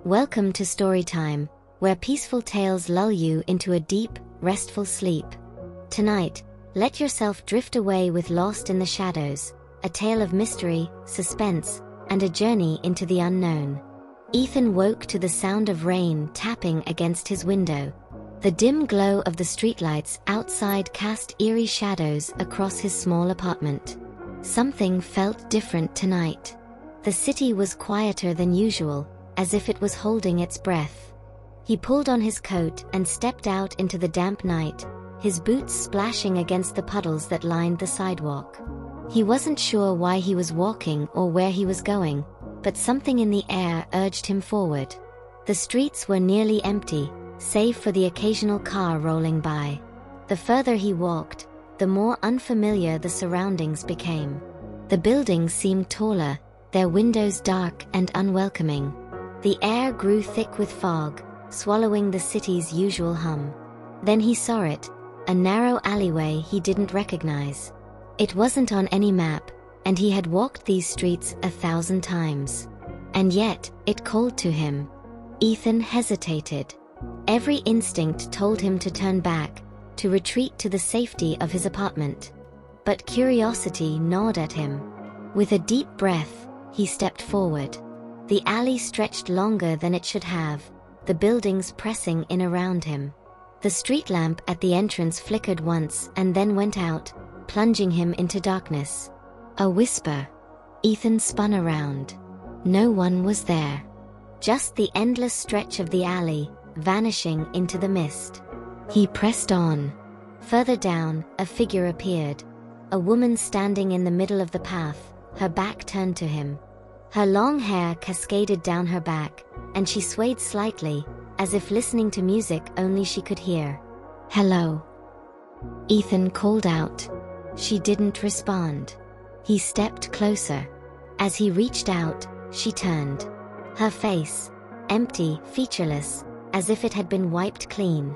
Welcome to Storytime, where peaceful tales lull you into a deep, restful sleep. Tonight, let yourself drift away with Lost in the Shadows, a tale of mystery, suspense, and a journey into the unknown. Ethan woke to the sound of rain tapping against his window. The dim glow of the streetlights outside cast eerie shadows across his small apartment. Something felt different tonight. The city was quieter than usual, as if it was holding its breath. He pulled on his coat and stepped out into the damp night, his boots splashing against the puddles that lined the sidewalk. He wasn't sure why he was walking or where he was going, but something in the air urged him forward. The streets were nearly empty, save for the occasional car rolling by. The further he walked, the more unfamiliar the surroundings became. The buildings seemed taller, their windows dark and unwelcoming. The air grew thick with fog, swallowing the city's usual hum. Then he saw it, a narrow alleyway he didn't recognize. It wasn't on any map, and he had walked these streets 1,000 times. And yet, it called to him. Ethan hesitated. Every instinct told him to turn back, to retreat to the safety of his apartment. But curiosity gnawed at him. With a deep breath, he stepped forward. The alley stretched longer than it should have, the buildings pressing in around him. The street lamp at the entrance flickered once and then went out, plunging him into darkness. A whisper. Ethan spun around. No one was there. Just the endless stretch of the alley, vanishing into the mist. He pressed on. Further down, a figure appeared. A woman standing in the middle of the path, her back turned to him. Her long hair cascaded down her back, and she swayed slightly, as if listening to music only she could hear. "Hello," Ethan called out. She didn't respond. He stepped closer. As he reached out, she turned. Her face, empty, featureless, as if it had been wiped clean.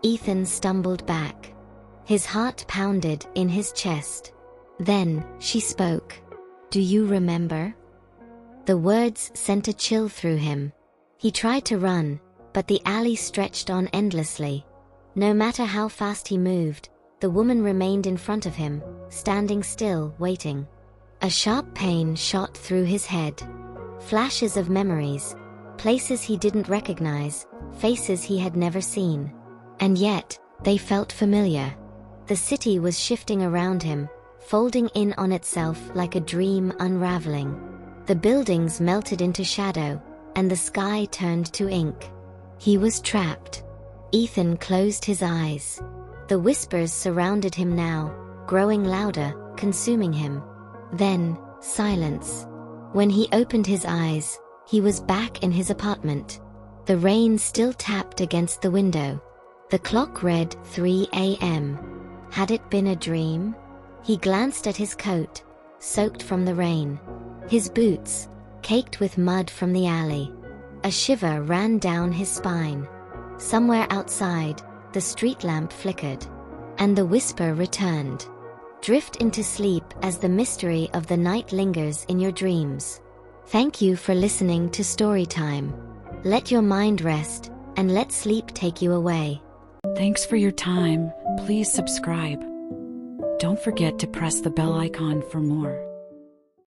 Ethan stumbled back. His heart pounded in his chest. Then, she spoke. "Do you remember?" The words sent a chill through him. He tried to run, but the alley stretched on endlessly. No matter how fast he moved, the woman remained in front of him, standing still, waiting. A sharp pain shot through his head. Flashes of memories, places he didn't recognize, faces he had never seen. And yet, they felt familiar. The city was shifting around him, folding in on itself like a dream unraveling. The buildings melted into shadow, and the sky turned to ink. He was trapped. Ethan closed his eyes. The whispers surrounded him now, growing louder, consuming him. Then, silence. When he opened his eyes, he was back in his apartment. The rain still tapped against the window. The clock read 3 a.m. Had it been a dream? He glanced at his coat, soaked from the rain. His boots, caked with mud from the alley. A shiver ran down his spine. Somewhere outside, the street lamp flickered. And the whisper returned. Drift into sleep as the mystery of the night lingers in your dreams. Thank you for listening to Storytime. Let your mind rest, and let sleep take you away. Thanks for your time. Please subscribe. Don't forget to press the bell icon for more.